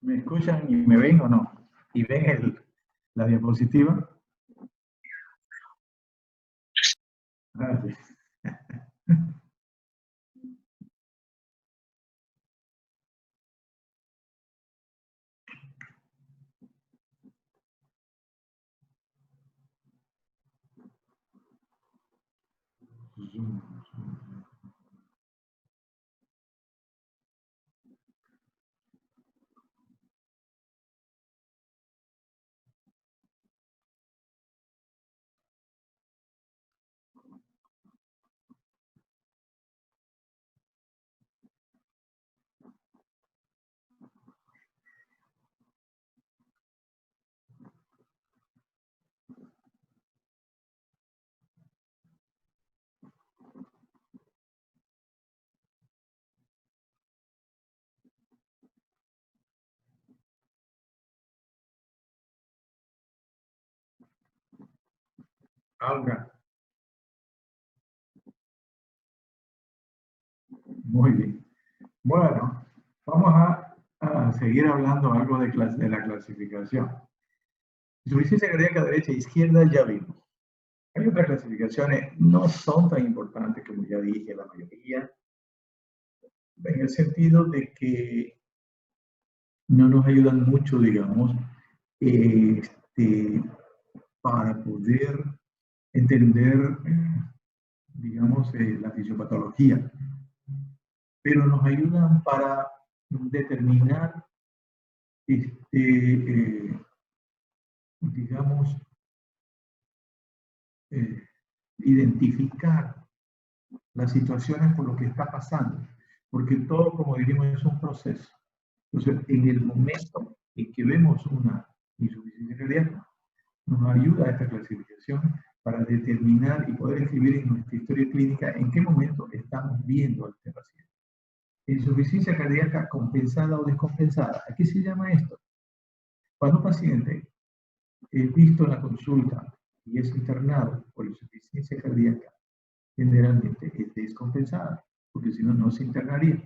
¿Me escuchan y me ven o no? ¿Y ven la diapositiva? Gracias. Alga, muy bien. Bueno, vamos a seguir hablando algo de la clasificación. Insuficiencia cardíaca derecha e izquierda ya vimos. Hay otras clasificaciones, no son tan importantes como ya dije, la mayoría, en el sentido de que no nos ayudan mucho, digamos, este, para poder entender, digamos, la fisiopatología, pero nos ayudan para determinar, digamos, eh, identificar las situaciones por lo que está pasando, porque todo, como dijimos, es un proceso. Entonces, en el momento en que vemos una insuficiencia cardíaca, nos ayuda esta clasificación para determinar y poder escribir en nuestra historia clínica en qué momento estamos viendo a este paciente. Insuficiencia cardíaca compensada o descompensada. ¿A qué se llama esto? Cuando un paciente es visto en la consulta y es internado por insuficiencia cardíaca, generalmente es descompensada, porque si no, no se internaría.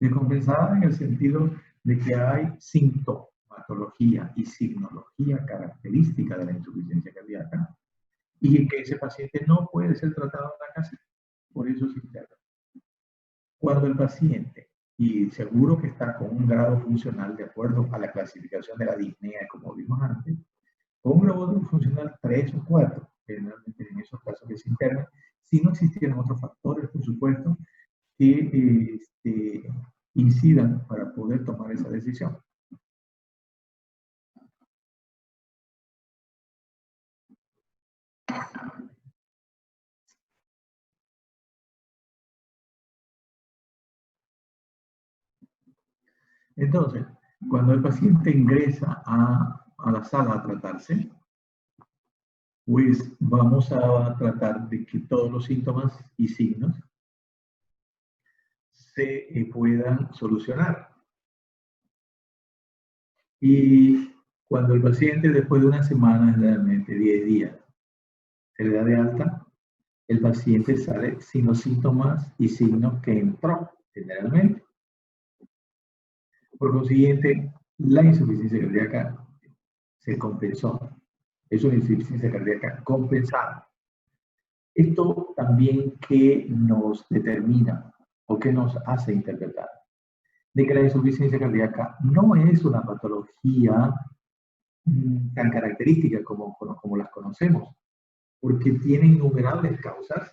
Descompensada en el sentido de que hay sintomatología y signología característica de la insuficiencia cardíaca y que ese paciente no puede ser tratado en la casa, por eso se interna. Cuando el paciente, y seguro que está con un grado funcional de acuerdo a la clasificación de la disnea, como vimos antes, con un grado funcional 3 o 4, generalmente en esos casos que se internan, si no existieran otros factores, por supuesto, que incidan para poder tomar esa decisión. Entonces, cuando el paciente ingresa a la sala a tratarse, pues vamos a tratar de que todos los síntomas y signos se puedan solucionar. Y cuando el paciente, después de una semana, generalmente 10 días, se le da de alta, el paciente sale sin los síntomas y signos que entró, generalmente. Por consiguiente, la insuficiencia cardíaca se compensó. Es una insuficiencia cardíaca compensada. Esto también que nos determina o que nos hace interpretar de que la insuficiencia cardíaca no es una patología tan característica como las conocemos, porque tiene innumerables causas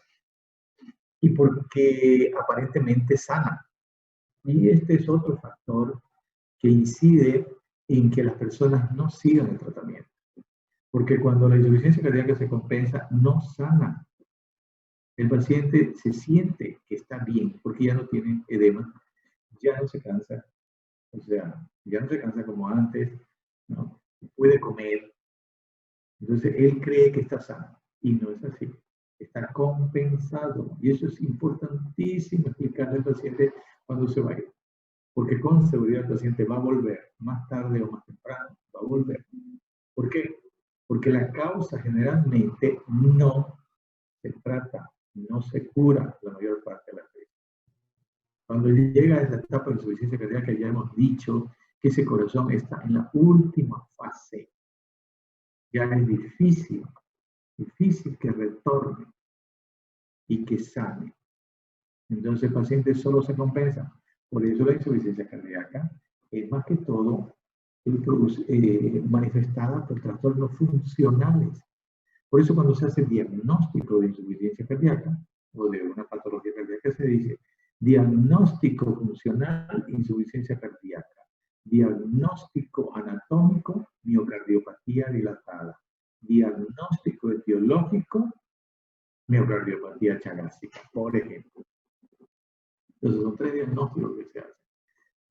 y porque aparentemente sana. Y este es otro factor que incide en que las personas no sigan el tratamiento. Porque cuando la insuficiencia cardíaca se compensa, no sana. El paciente se siente que está bien porque ya no tiene edema, ya no se cansa, o sea, ya no se cansa como antes, ¿no? Puede comer. Entonces, él cree que está sano y no es así. Está compensado. Y eso es importantísimo explicarle al paciente cuando se vaya. Porque con seguridad el paciente va a volver, más tarde o más temprano, va a volver. ¿Por qué? Porque la causa generalmente no se trata, no se cura la mayor parte de las veces. Cuando llega a esa etapa de insuficiencia cardíaca, ya hemos dicho que ese corazón está en la última fase. Ya es difícil que retorne y que sane. Entonces el paciente solo se compensa. Por eso la insuficiencia cardíaca es más que todo manifestada por trastornos funcionales. Por eso cuando se hace diagnóstico de insuficiencia cardíaca o de una patología cardíaca se dice diagnóstico funcional, insuficiencia cardíaca. Diagnóstico anatómico, miocardiopatía dilatada. Diagnóstico etiológico, miocardiopatía chagásica, por ejemplo. Entonces son 3 diagnósticos que se hacen.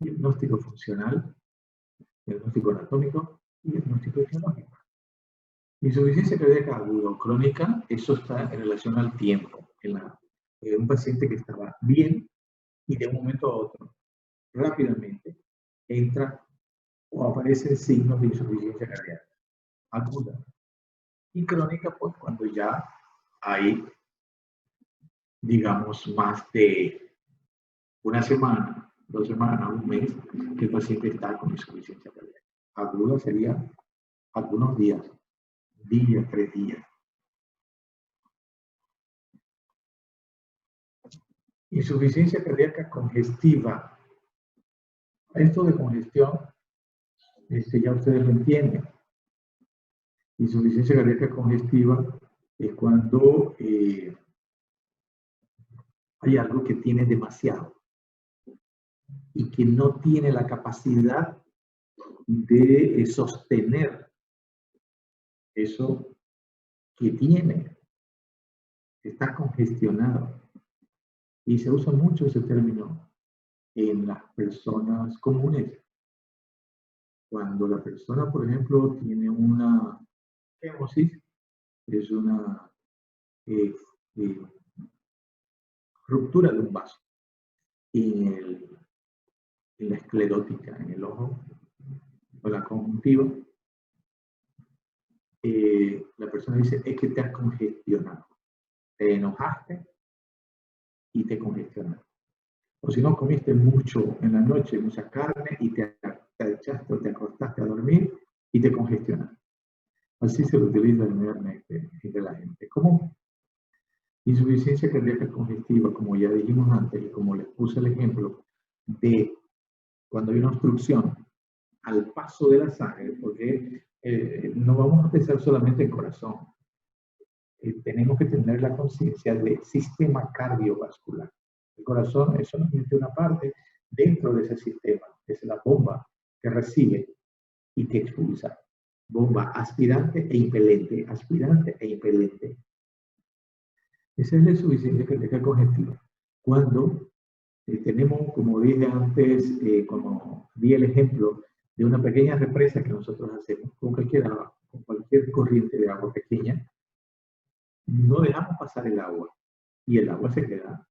Diagnóstico funcional, diagnóstico anatómico y diagnóstico etiológico. Insuficiencia cardíaca aguda o crónica, eso está en relación al tiempo. Un paciente que estaba bien y de un momento a otro, rápidamente, entra o aparecen signos de insuficiencia cardíaca aguda. Y crónica, pues cuando ya hay, digamos, más de una semana, 2 semanas, un mes, que el paciente está con insuficiencia cardíaca. Aguda sería algunos días, 3 días. Insuficiencia cardíaca congestiva. Esto de congestión, ya ustedes lo entienden. Insuficiencia cardíaca congestiva es cuando hay algo que tiene demasiado y que no tiene la capacidad de sostener eso que tiene. Está congestionado. Y se usa mucho ese término en las personas comunes. Cuando la persona, por ejemplo, tiene una hemosis, es una ruptura de un vaso en la esclerótica, en el ojo, o la conjuntiva, la persona dice, es que te has congestionado. Te enojaste y te congestionaste. O si no, comiste mucho en la noche, mucha carne, y te echaste o te acostaste a dormir y te congestionaste. Así se lo utiliza entre la gente. ¿Cómo? Insuficiencia cardíaca congestiva, como ya dijimos antes, y como les puse el ejemplo, de cuando hay una obstrucción al paso de la sangre, porque no vamos a pensar solamente en corazón. Tenemos que tener la conciencia del sistema cardiovascular. El corazón es solamente una parte dentro de ese sistema, es la bomba que recibe y que expulsa. Bomba aspirante e impelente, aspirante e impelente. Esa es la insuficiencia cardíaca congestiva. Cuando tenemos, como dije antes, como di el ejemplo de una pequeña represa que nosotros hacemos con cualquier corriente de agua pequeña, no dejamos pasar el agua y el agua se queda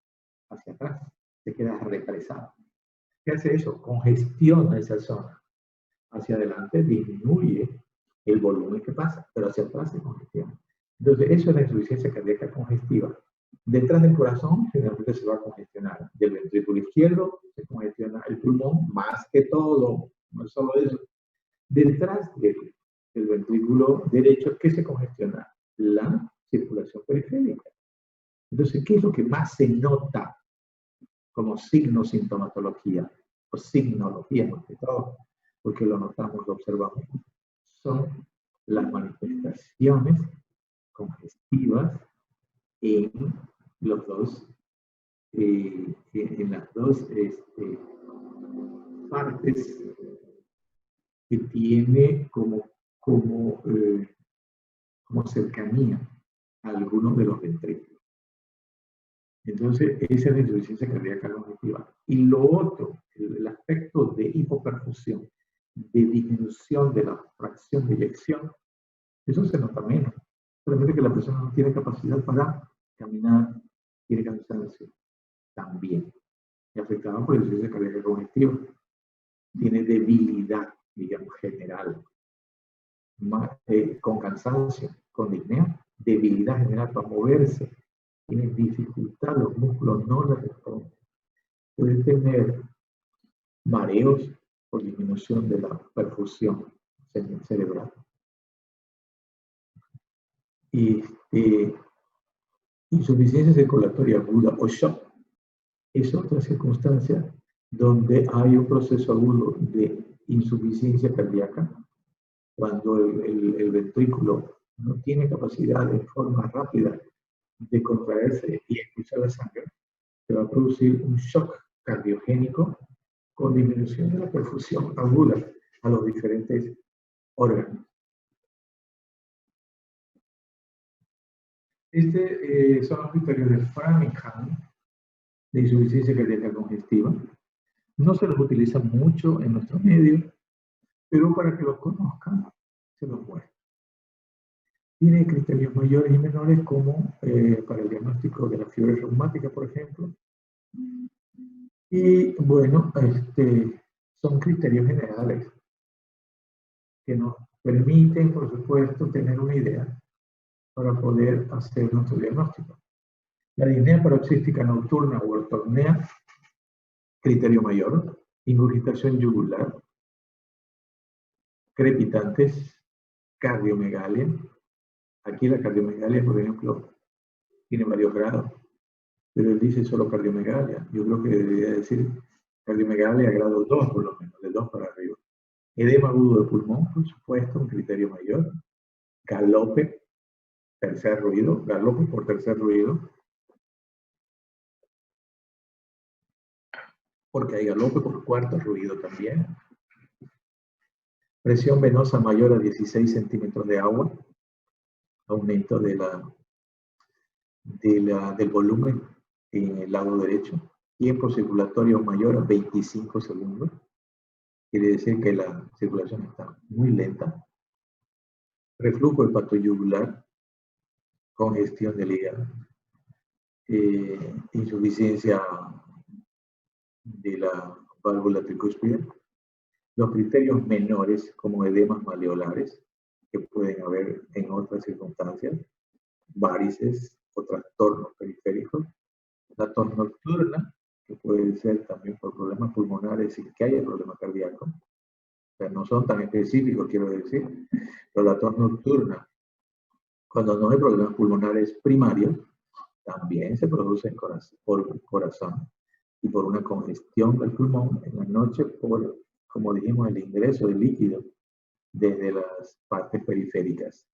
hacia atrás, se queda represada. ¿Qué hace eso? Congestiona esa zona. Hacia adelante disminuye el volumen que pasa, pero hacia atrás se congestiona. Entonces, eso es la insuficiencia cardíaca congestiva. Detrás del corazón, generalmente se va a congestionar. Del ventrículo izquierdo se congestiona el pulmón, más que todo, no es solo eso. Detrás del ventrículo derecho, ¿qué se congestiona? La circulación periférica. Entonces, ¿qué es lo que más se nota como signo sintomatología? O signología, más que todo, porque lo notamos, lo observamos. Son las manifestaciones congestivas en los dos, en las dos partes que tiene como cercanía a algunos de los ventrículos. Entonces, esa es la insuficiencia cardíaca congestiva. Y lo otro, el aspecto de hipoperfusión, de disminución de la fracción de eyección, eso se nota menos. Solamente que la persona no tiene capacidad para caminar, tiene cansancio también. Y afectada por la insuficiencia cardíaca congestiva. Tiene debilidad, digamos, general. Con cansancio, con disnea, debilidad general para moverse. Tiene dificultad, los músculos no le responden. Puede tener mareos, por disminución de la perfusión cerebral. Insuficiencia circulatoria aguda o shock es otra circunstancia donde hay un proceso agudo de insuficiencia cardíaca, cuando el ventrículo no tiene capacidad de forma rápida de contraerse y expulsar la sangre, se va a producir un shock cardiogénico con disminución de la perfusión aguda a los diferentes órganos. Son los criterios de Framingham de insuficiencia cardíaca congestiva. No se los utiliza mucho en nuestro medio, pero para que los conozcan, se los muestro. Tiene criterios mayores y menores como para el diagnóstico de la fiebre reumática, por ejemplo. Y bueno, son criterios generales que nos permiten, por supuesto, tener una idea para poder hacer nuestro diagnóstico. La disnea paroxística nocturna o ortornea, criterio mayor, ingurgitación yugular, crepitantes, cardiomegalia. Aquí la cardiomegalia, por ejemplo, tiene varios grados, pero él dice solo cardiomegalia. Yo creo que debería decir cardiomegalia grado 2, por lo menos, de 2 para arriba. Edema agudo de pulmón, por supuesto, un criterio mayor. Galope, tercer ruido, galope por tercer ruido. Porque hay galope por cuarto ruido también. Presión venosa mayor a 16 centímetros de agua. Aumento del volumen en el lado derecho. Tiempo circulatorio mayor a 25 segundos. Quiere decir que la circulación está muy lenta. Reflujo hepatoyugular, congestión del hígado, insuficiencia de la válvula tricúspide. Los criterios menores, como edemas maleolares, que pueden haber en otras circunstancias, varices o trastornos periféricos. La tos nocturna, que puede ser también por problemas pulmonares sin que haya problema cardíaco. O sea, no son tan específicos, quiero decir, pero la tos nocturna, cuando no hay problemas pulmonares primarios, también se produce por corazón y por una congestión del pulmón en la noche por, como dijimos, el ingreso de líquido desde las partes periféricas.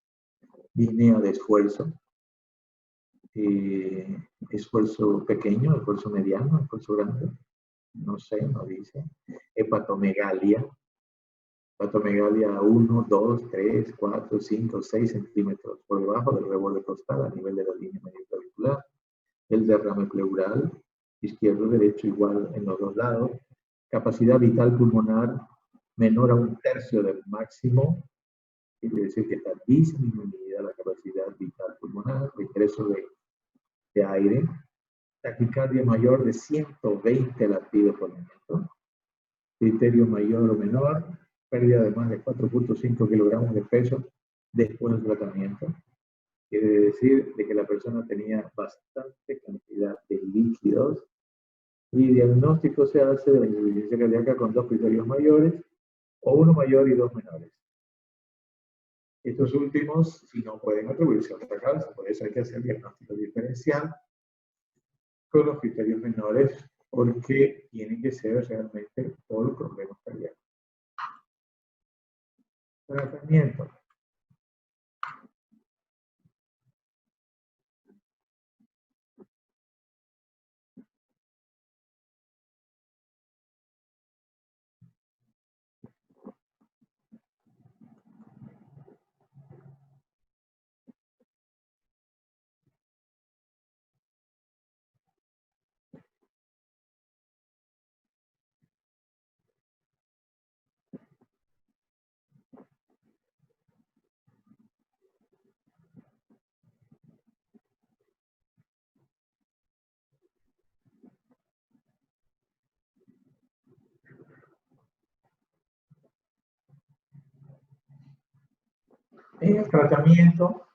Disnea de esfuerzo, esfuerzo pequeño, esfuerzo mediano, esfuerzo grande, no sé, no dice. Hepatomegalia, hepatomegalia 1, 2, 3, 4, 5, 6 centímetros por debajo del reborde costal a nivel de la línea media clavicular. El derrame pleural, izquierdo, derecho, igual en los dos lados. Capacidad vital pulmonar menor a 1/3 del máximo, quiere decir que está disminuida la capacidad vital pulmonar, ingreso de aire. Taquicardia mayor de 120 latidos por minuto. Criterio mayor o menor, pérdida de más de 4.5 kilogramos de peso después del tratamiento. Quiere decir de que la persona tenía bastante cantidad de líquidos. Y diagnóstico se hace de la insuficiencia cardíaca con 2 criterios mayores, o 1 mayor y 2 menores. Estos últimos, si no pueden atribuirse a otra causa, por eso hay que hacer diagnóstico diferencial con los criterios menores, porque tienen que ser realmente por problemas cardíacos. Tratamiento. En el tratamiento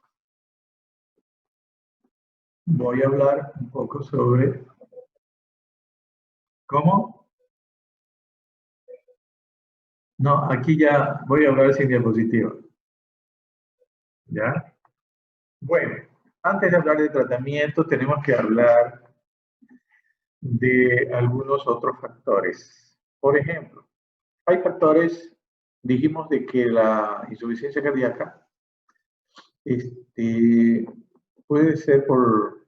voy a hablar un poco sobre cómo No, aquí ya voy a hablar sin diapositiva. ¿Ya? Bueno, antes de hablar de tratamiento, tenemos que hablar de algunos otros factores. Por ejemplo, hay factores, dijimos de que la insuficiencia cardíaca puede ser por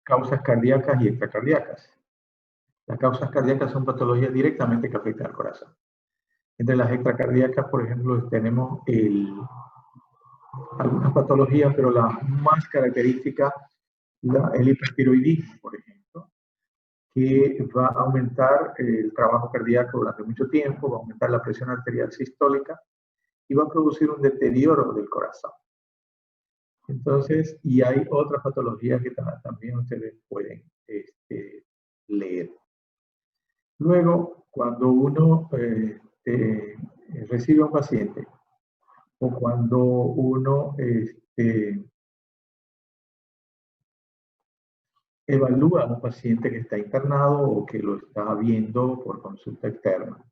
causas cardíacas y extracardíacas. Las causas cardíacas son patologías directamente que afectan al corazón. Entre las extracardíacas, por ejemplo, tenemos algunas patologías, pero la más característica, el hipertiroidismo, por ejemplo, que va a aumentar el trabajo cardíaco durante mucho tiempo, va a aumentar la presión arterial sistólica y va a producir un deterioro del corazón. Entonces, y hay otras patologías que también ustedes pueden leer. Luego, cuando uno recibe a un paciente o cuando uno evalúa a un paciente que está internado o que lo está viendo por consulta externa,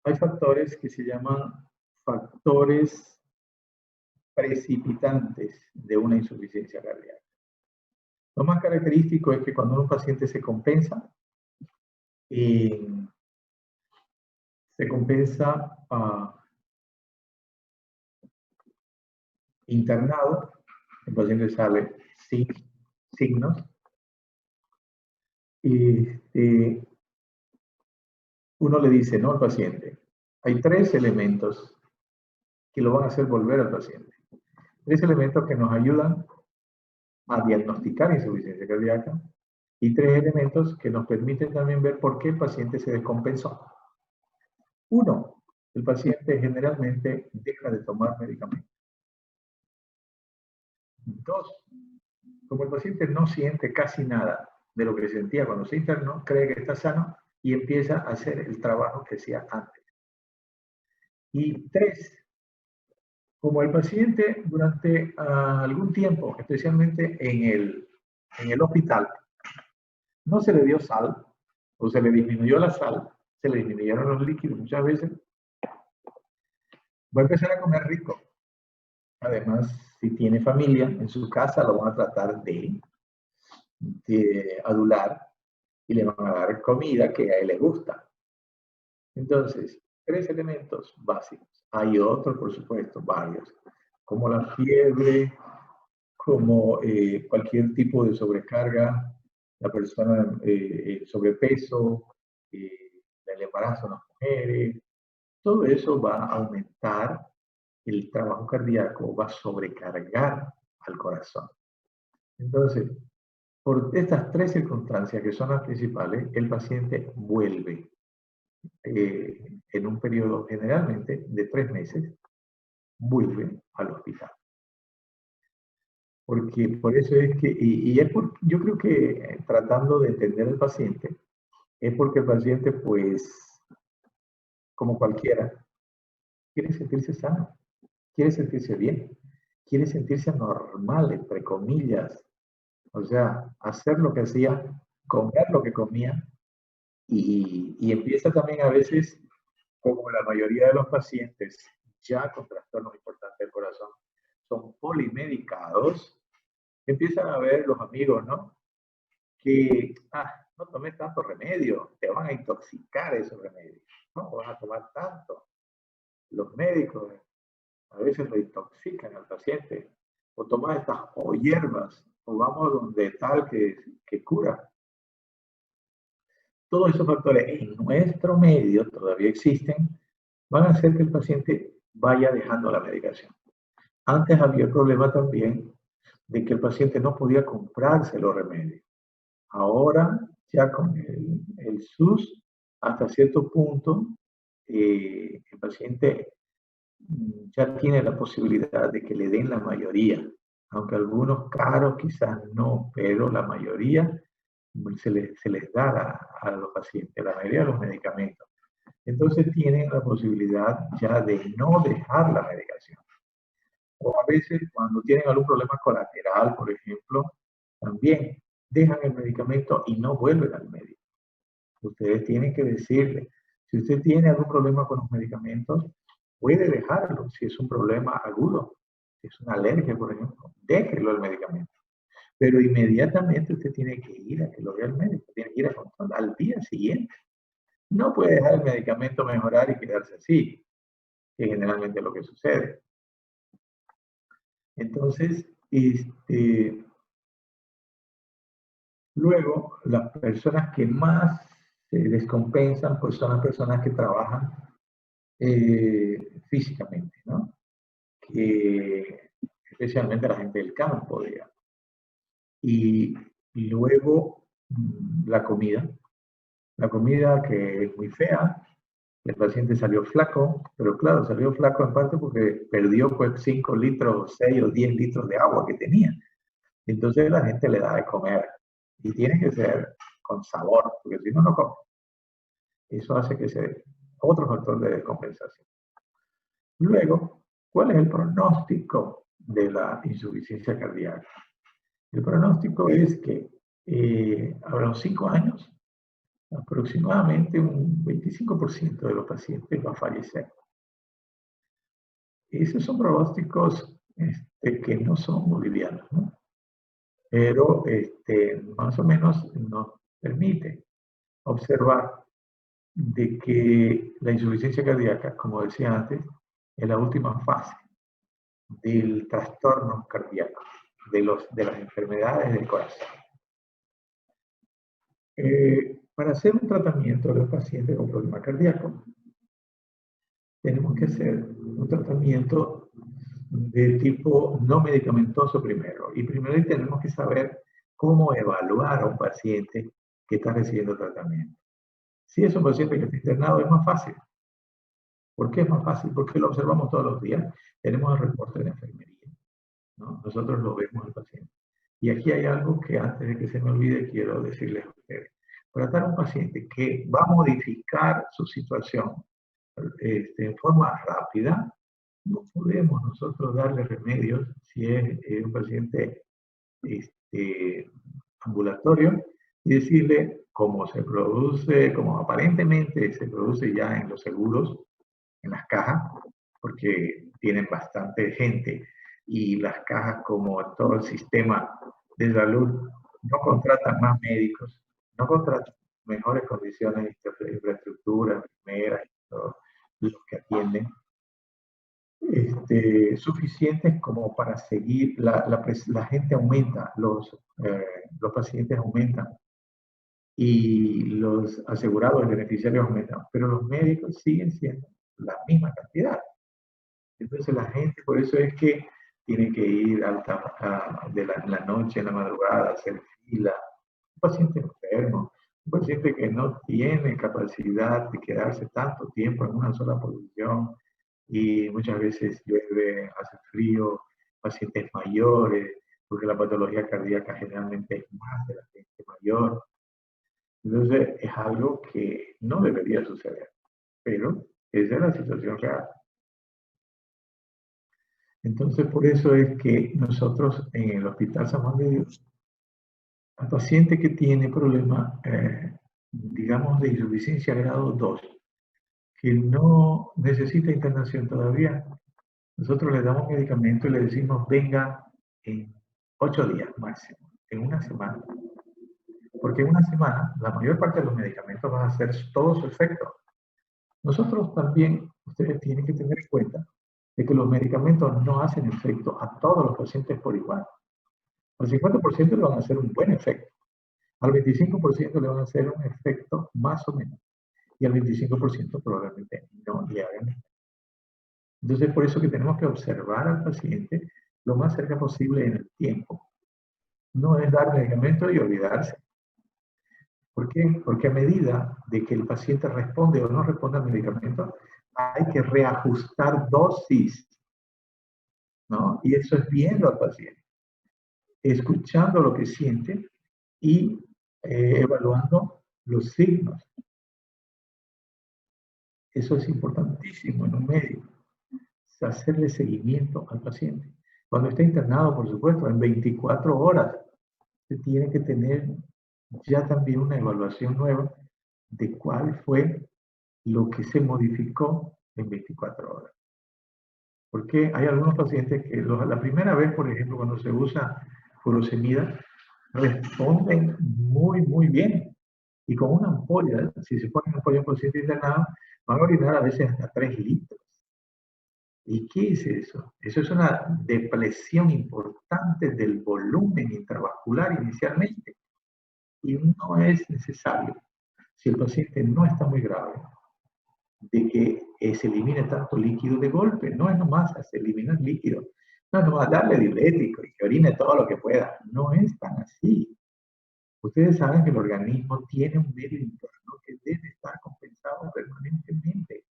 hay factores que se llaman factores precipitantes de una insuficiencia cardíaca. Lo más característico es que cuando un paciente se compensa internado, el paciente sale sin signos, y uno le dice, no al paciente, hay 3 elementos que lo van a hacer volver al paciente. 3 elementos que nos ayudan a diagnosticar insuficiencia cardíaca y 3 elementos que nos permiten también ver por qué el paciente se descompensó. 1, el paciente generalmente deja de tomar medicamentos. 2, como el paciente no siente casi nada de lo que sentía cuando se internó, cree que está sano y empieza a hacer el trabajo que hacía antes. Y 3, como el paciente durante algún tiempo, especialmente en el hospital, no se le dio sal o se le disminuyó la sal, se le disminuyeron los líquidos muchas veces, va a empezar a comer rico. Además, si tiene familia en su casa, lo van a tratar de adular y le van a dar comida que a él le gusta. Entonces, 3 elementos básicos. Hay otros, por supuesto, varios, como la fiebre, como cualquier tipo de sobrecarga, la persona sobrepeso, el embarazo en las mujeres, todo eso va a aumentar el trabajo cardíaco, va a sobrecargar al corazón. Entonces, por estas 3 circunstancias que son las principales, el paciente vuelve en un periodo generalmente de 3 meses, vuelve al hospital. Porque por eso es que, y es porque, yo creo que tratando de entender al paciente, es porque el paciente, pues, como cualquiera, quiere sentirse sano, quiere sentirse bien, quiere sentirse normal, entre comillas. O sea, hacer lo que hacía, comer lo que comía, y empieza también a veces, como la mayoría de los pacientes ya con trastornos importantes del corazón, son polimedicados, empiezan a ver los amigos, ¿no? Que, no tomes tanto remedio, te van a intoxicar esos remedios, no vas a tomar tanto. Los médicos a veces lo intoxican al paciente, o tomas estas o hierbas, o vamos donde tal que cura. Todos esos factores en nuestro medio todavía existen, van a hacer que el paciente vaya dejando la medicación. Antes había el problema también de que el paciente no podía comprarse los remedios. Ahora, ya con el SUS, hasta cierto punto, el paciente ya tiene la posibilidad de que le den la mayoría, aunque algunos caros quizás no, pero la mayoría se les da a los pacientes, la mayoría de los medicamentos. Entonces tienen la posibilidad ya de no dejar la medicación. O a veces cuando tienen algún problema colateral, por ejemplo, también dejan el medicamento y no vuelven al médico. Ustedes tienen que decirle, Si usted tiene algún problema con los medicamentos, puede dejarlo si es un problema agudo. Si es una alergia, por ejemplo, déjelo el medicamento. Pero inmediatamente usted tiene que ir a que lo vea el médico, tiene que ir a controlar al día siguiente. No puede dejar el medicamento mejorar y quedarse así, que es generalmente lo que sucede. Entonces, luego, las personas que más se descompensan, pues son las personas que trabajan físicamente, ¿no? Especialmente la gente del campo, digamos. Y luego, la comida. La comida que es muy fea, el paciente salió flaco, pero claro, salió flaco en parte porque perdió pues 5 litros, 6 o 10 litros de agua que tenía. Entonces la gente le da de comer y tiene que ser con sabor, porque si no, no come. Eso hace que sea otro factor de descompensación. Luego, ¿cuál es el pronóstico de la insuficiencia cardíaca? El pronóstico es que a los 5 años, aproximadamente un 25% de los pacientes va a fallecer. Esos son pronósticos que no son bolivianos, ¿no? Pero más o menos nos permite observar de que la insuficiencia cardíaca, como decía antes, es la última fase del trastorno cardíaco, de las enfermedades del corazón. Para hacer un tratamiento de los pacientes con problema cardíaco, tenemos que hacer un tratamiento de tipo no medicamentoso primero. Y primero tenemos que saber cómo evaluar a un paciente que está recibiendo tratamiento. Si es un paciente que está internado, es más fácil. ¿Por qué es más fácil? Porque lo observamos todos los días. Tenemos el reporte de la enfermería, ¿no? Nosotros lo vemos al paciente. Y aquí hay algo que antes de que se me olvide quiero decirles a ustedes. Tratar a un paciente que va a modificar su situación en forma rápida, no podemos nosotros darle remedios si es un paciente ambulatorio y decirle cómo se produce, como aparentemente se produce ya en los seguros, en las cajas, porque tienen bastante gente y las cajas, como todo el sistema de salud, no contratan más médicos, no contratan mejores condiciones de infraestructura, enfermeras y todos los que atienden, suficientes como para seguir, la gente aumenta, los pacientes aumentan y los asegurados y beneficiarios aumentan, pero los médicos siguen siendo la misma cantidad. Entonces la gente, por eso es que tiene que ir de la noche, en la madrugada, a hacer fila. Un paciente enfermo, un paciente que no tiene capacidad de quedarse tanto tiempo en una sola posición y muchas veces llueve, hace frío, pacientes mayores, porque la patología cardíaca generalmente es más de la gente mayor. Entonces es algo que no debería suceder, pero esa es la situación real. Entonces, por eso es que nosotros en el Hospital San Juan de Dios, al paciente que tiene problema, digamos, de insuficiencia grado 2, que no necesita internación todavía, nosotros le damos medicamento y le decimos, venga en 8 días máximo, en una semana. Porque en una semana, la mayor parte de los medicamentos van a hacer todo su efecto. Nosotros también, ustedes tienen que tener en cuenta de que los medicamentos no hacen efecto a todos los pacientes por igual. Al 50% le van a hacer un buen efecto. Al 25% le van a hacer un efecto más o menos. Y al 25% probablemente no le hagan efecto. Entonces, por eso que tenemos que observar al paciente lo más cerca posible en el tiempo. No es dar medicamento y olvidarse. ¿Por qué? Porque a medida de que el paciente responde o no responde al medicamento, hay que reajustar dosis, ¿no? Y eso es viendo al paciente, escuchando lo que siente y evaluando los signos. Eso es importantísimo en un médico, hacerle seguimiento al paciente. Cuando está internado, por supuesto, en 24 horas, se tiene que tener ya también una evaluación nueva de cuál fue lo que se modificó en 24 horas. Porque hay algunos pacientes que la primera vez, por ejemplo, cuando se usa furosemida, responden muy bien. Y con una ampolla, si se pone una ampolla en paciente internado, van a orinar a veces hasta 3 litros. ¿Y qué es eso? Eso es una depresión importante del volumen intravascular inicialmente. Y no es necesario, si el paciente no está muy grave, de que se elimine tanto líquido de golpe. No es nomás eliminar líquido. No es nomás darle diurético y que orine todo lo que pueda. No es tan así. Ustedes saben que el organismo tiene un medio interno que debe estar compensado permanentemente.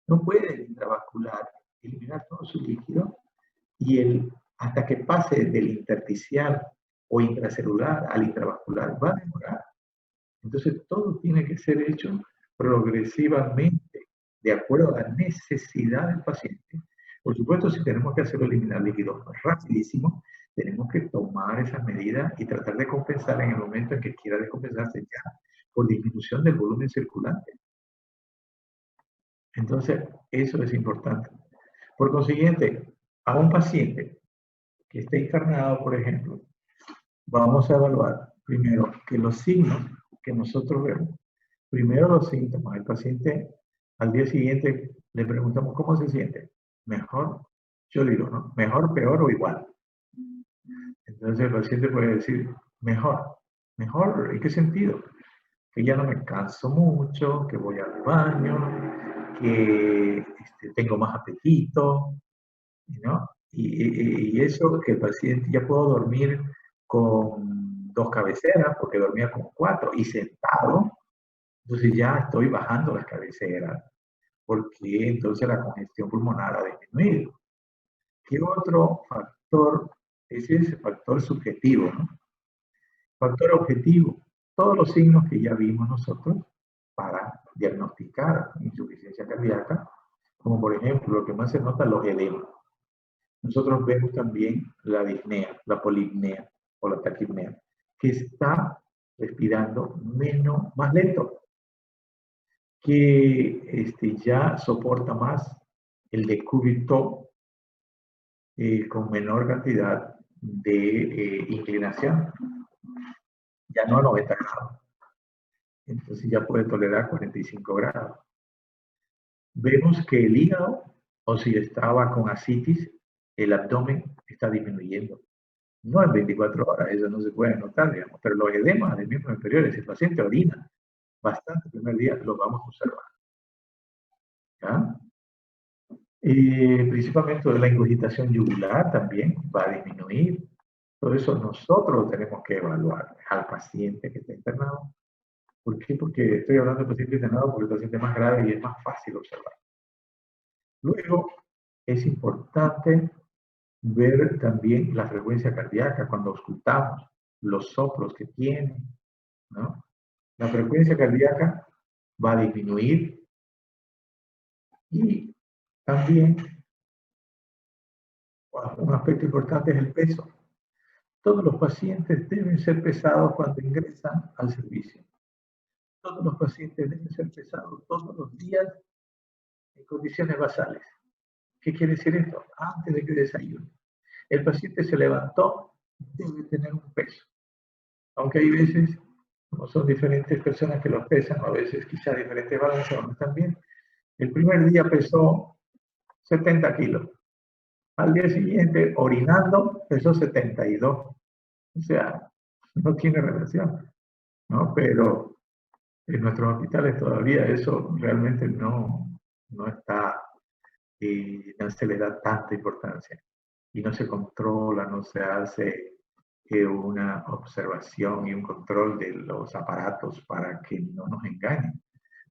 No puede el intravascular eliminar todo su líquido y hasta que pase del intersticial o intracelular al intravascular va a demorar. Entonces todo tiene que ser hecho progresivamente, de acuerdo a la necesidad del paciente. Por supuesto, si tenemos que hacerlo eliminar líquidos rapidísimo, tenemos que tomar esas medidas y tratar de compensar en el momento en que quiera descompensarse ya por disminución del volumen circulante. Entonces, eso es importante. Por consiguiente, a un paciente que esté internado, por ejemplo, vamos a evaluar primero que los signos que nosotros vemos, primero los síntomas. El paciente al día siguiente le preguntamos cómo se siente. Mejor, yo digo, ¿no? Mejor, peor o igual. Entonces el paciente puede decir, mejor. ¿Mejor en qué sentido? Que ya no me canso mucho, que voy al baño, que tengo más apetito, ¿no? Y eso que el paciente ya puedo dormir con 2 cabeceras, porque dormía con 4, y sentado, entonces ya estoy bajando las cabeceras, porque entonces la congestión pulmonar ha disminuido. ¿Qué otro factor? Ese es el factor subjetivo, ¿no? Factor objetivo, todos los signos que ya vimos nosotros para diagnosticar insuficiencia cardíaca, como por ejemplo lo que más se nota, los edemas. Nosotros vemos también la disnea, la polipnea o la taquipnea, que está respirando más lento, que ya soporta más el decúbito con menor cantidad de inclinación, ya no a 90 grados. Entonces ya puede tolerar 45 grados. Vemos que el hígado, o si estaba con ascitis, el abdomen está disminuyendo. No en 24 horas, eso no se puede notar, digamos, pero los edemas de miembros inferiores, si el paciente orina bastante el primer día, lo vamos a observar. ¿Ya? Principalmente la ingurgitación yugular también va a disminuir. Todo eso nosotros tenemos que evaluar al paciente que está internado. ¿Por qué? Porque estoy hablando del paciente internado porque el paciente es más grave y es más fácil observar. Luego, es importante ver también la frecuencia cardíaca cuando auscultamos los soplos que tiene, ¿no? La frecuencia cardíaca va a disminuir y también un aspecto importante es el peso. Todos los pacientes deben ser pesados cuando ingresan al servicio. Todos los pacientes deben ser pesados todos los días en condiciones basales. ¿Qué quiere decir esto? Antes de que desayune. El paciente se levantó, debe tener un peso. Aunque hay veces, como son diferentes personas que los pesan, a veces quizá diferentes balanzas no están bien. El primer día pesó 70 kilos. Al día siguiente, orinando, pesó 72. O sea, no tiene relación, ¿no? Pero en nuestros hospitales todavía eso realmente no está, no se le da tanta importancia. Y no se controla, no se hace una observación y un control de los aparatos para que no nos engañen.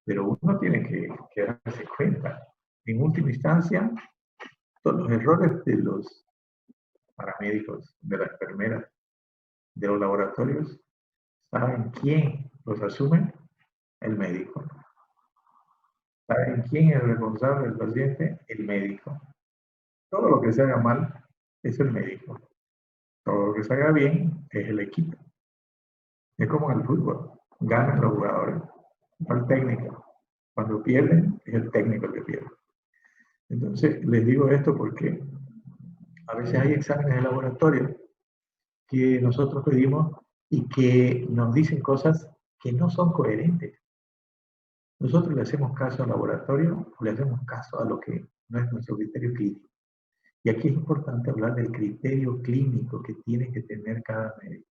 Pero uno tiene que darse cuenta. En última instancia, todos los errores de los paramédicos, de las enfermeras, de los laboratorios, ¿saben quién los asume? El médico. ¿Saben quién es el responsable del paciente? El médico. Todo lo que se haga mal es el médico. Todo lo que se haga bien es el equipo. Es como en el fútbol. Ganan los jugadores, no el técnico. Cuando pierden, es el técnico el que pierde. Entonces, les digo esto porque a veces hay exámenes de laboratorio que nosotros pedimos y que nos dicen cosas que no son coherentes. Nosotros le hacemos caso al laboratorio o le hacemos caso a lo que no es nuestro criterio clínico. Y aquí es importante hablar del criterio clínico que tiene que tener cada médico.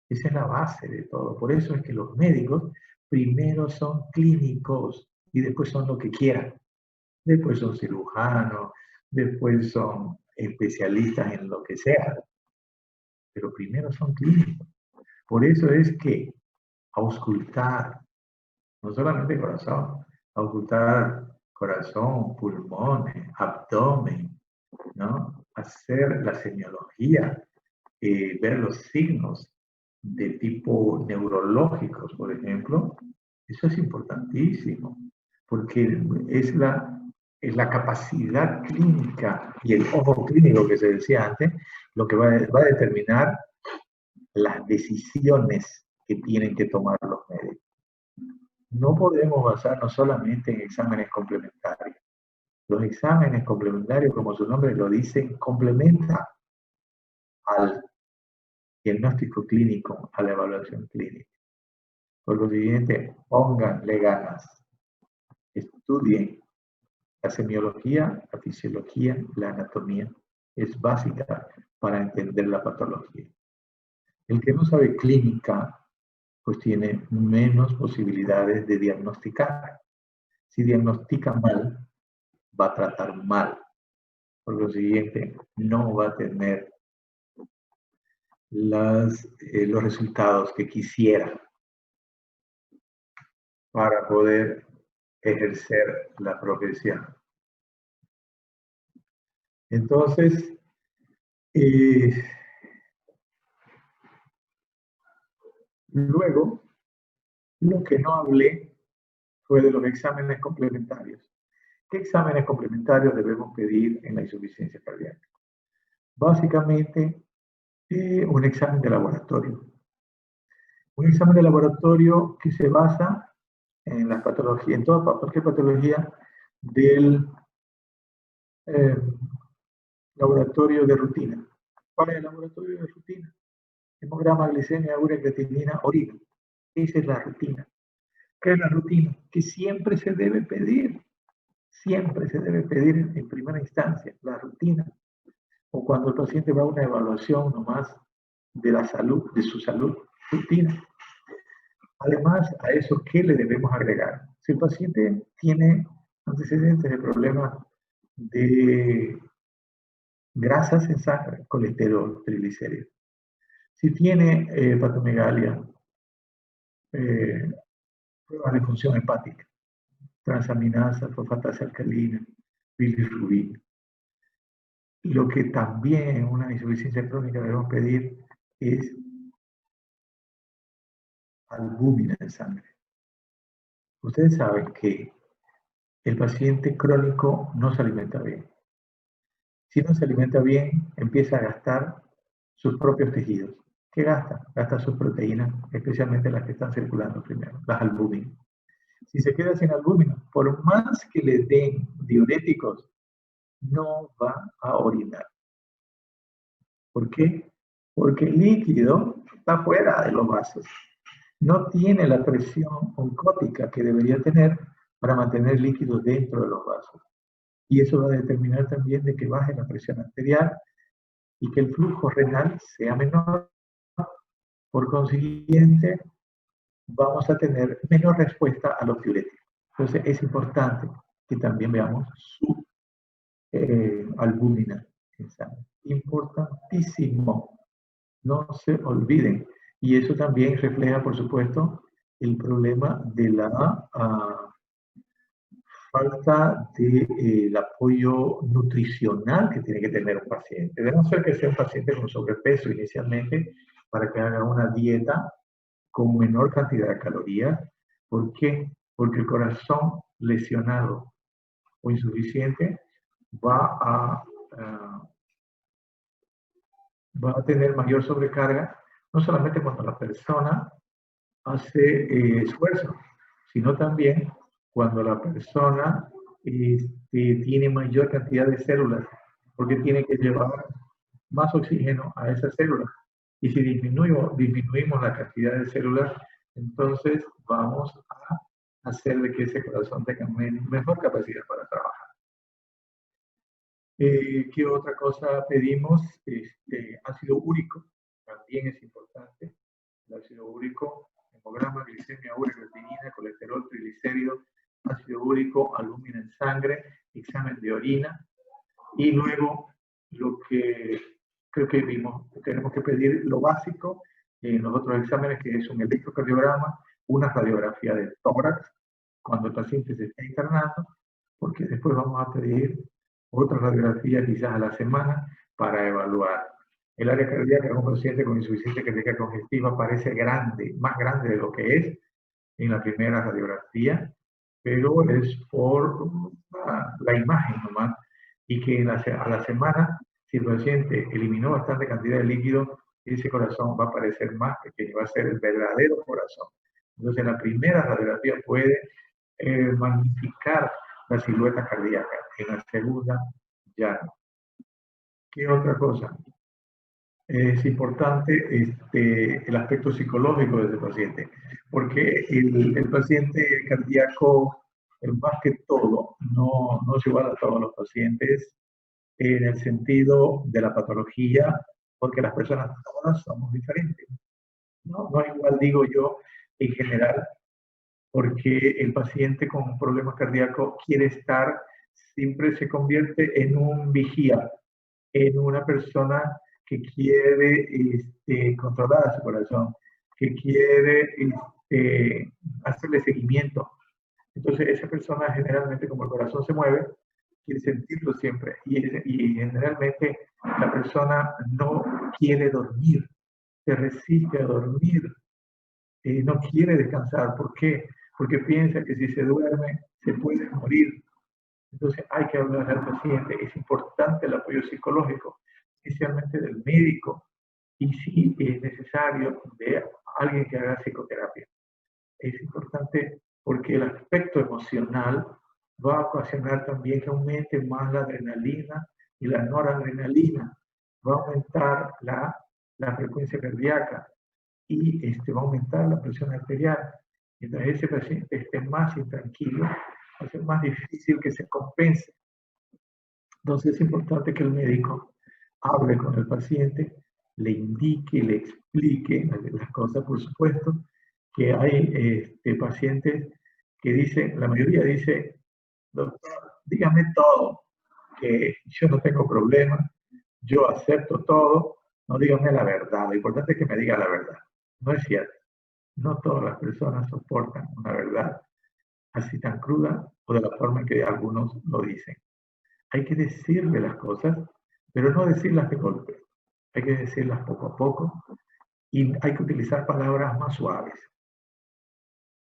Esa es la base de todo. Por eso es que los médicos primero son clínicos y después son lo que quieran. Después son cirujanos, después son especialistas en lo que sea. Pero primero son clínicos. Por eso es que auscultar, no solamente corazón, auscultar corazón, pulmones, abdomen, ¿no? Hacer la semiología, ver los signos de tipo neurológicos, por ejemplo, eso es importantísimo, porque es la capacidad clínica y el ojo clínico que se decía antes, lo que va a determinar las decisiones que tienen que tomar los médicos. No podemos basarnos solamente en exámenes complementarios. Los exámenes complementarios, como su nombre lo dice, complementan al diagnóstico clínico, a la evaluación clínica. Por lo siguiente, pónganle ganas, estudien la semiología, la fisiología, la anatomía. Es básica para entender la patología. El que no sabe clínica, pues tiene menos posibilidades de diagnosticar. Si diagnostica mal, va a tratar mal. Por lo siguiente, no va a tener los resultados que quisiera para poder ejercer la profesión. Entonces, luego, lo que no hablé fue de los exámenes complementarios. ¿Qué exámenes complementarios debemos pedir en la insuficiencia cardíaca? Básicamente, un examen de laboratorio. Un examen de laboratorio que se basa en las patologías, en toda cualquier patología del laboratorio de rutina. ¿Cuál es el laboratorio de rutina? Hemograma, glicemia, urea, creatinina, orina. Esa es la rutina. ¿Qué es la rutina? Que siempre se debe pedir en primera instancia, la rutina. O cuando el paciente va a una evaluación nomás de la salud, de su salud, rutina. Además, a eso, ¿qué le debemos agregar? Si el paciente tiene antecedentes de problemas de grasas en sangre, colesterol, triglicéridos. Si tiene hepatomegalia, pruebas de función hepática, transaminasa, fosfatasa alcalina, bilirrubina. Lo que también en una insuficiencia crónica debemos pedir es albúmina en sangre. Ustedes saben que el paciente crónico no se alimenta bien. Si no se alimenta bien, empieza a gastar sus propios tejidos. ¿Qué gasta? Gasta sus proteínas, especialmente las que están circulando primero, las albúminas. Si se queda sin albúmina, por más que le den diuréticos, no va a orinar. ¿Por qué? Porque el líquido está fuera de los vasos. No tiene la presión oncótica que debería tener para mantener líquidos dentro de los vasos. Y eso va a determinar también de que baje la presión arterial y que el flujo renal sea menor. Por consiguiente, vamos a tener menos respuesta a los diuréticos. Entonces, es importante que también veamos su albúmina en sangre. Importantísimo. No se olviden. Y eso también refleja, por supuesto, el problema de la falta del apoyo nutricional que tiene que tener un paciente. De no ser que sea un paciente con sobrepeso inicialmente, para que haga una dieta con menor cantidad de calorías. ¿Por qué? Porque el corazón lesionado o insuficiente va a tener mayor sobrecarga, no solamente cuando la persona hace esfuerzo, sino también cuando la persona tiene mayor cantidad de células, porque tiene que llevar más oxígeno a esas células. Y si disminuimos la cantidad de células, entonces vamos a hacer de que ese corazón tenga mejor capacidad para trabajar. ¿Qué otra cosa pedimos? Ácido úrico, también es importante. El ácido úrico, hemograma, glicemia, urea, creatinina, colesterol, triglicéridos, ácido úrico, albúmina en sangre, examen de orina. Y luego, lo que creo que vimos, tenemos que pedir lo básico en los otros exámenes, que es un electrocardiograma, una radiografía de tórax, cuando el paciente se está internando, porque después vamos a pedir otra radiografía quizás a la semana para evaluar. El área cardíaca en un paciente con insuficiencia cardíaca congestiva parece grande, más grande de lo que es en la primera radiografía, pero es por la imagen nomás, y que a la semana, si el paciente eliminó bastante cantidad de líquido, ese corazón va a parecer más pequeño, va a ser el verdadero corazón. Entonces, la primera radiografía puede magnificar la silueta cardíaca, en la segunda ya no. ¿Qué otra cosa? Es importante el aspecto psicológico de ese paciente, porque el paciente cardíaco, más que todo, no es igual a todos los pacientes en el sentido de la patología, porque las personas todas somos diferentes. No igual, digo yo, en general, porque el paciente con problemas cardíacos quiere estar, siempre se convierte en un vigía, en una persona que quiere controlar a su corazón, que quiere hacerle seguimiento. Entonces, esa persona generalmente, como el corazón se mueve, quiere sentirlo siempre. Y generalmente la persona no quiere dormir, se resiste a dormir, no quiere descansar. ¿Por qué? Porque piensa que si se duerme, se puede morir. Entonces hay que hablar al paciente. Es importante el apoyo psicológico, especialmente del médico, y si es necesario, de alguien que haga psicoterapia. Es importante porque el aspecto emocional va a ocasionar también que aumente más la adrenalina y la noradrenalina. Va a aumentar la frecuencia cardíaca y va a aumentar la presión arterial. Mientras ese paciente esté más intranquilo, va a ser más difícil que se compense. Entonces es importante que el médico hable con el paciente, le indique, le explique las cosas, por supuesto, que hay pacientes que dicen, la mayoría dice, doctor, dígame todo, que yo no tengo problema, yo acepto todo, no dígame la verdad, lo importante es que me diga la verdad. No es cierto, no todas las personas soportan una verdad así tan cruda o de la forma en que algunos lo dicen. Hay que decirle las cosas, pero no decirlas de golpe. Hay que decirlas poco a poco y hay que utilizar palabras más suaves.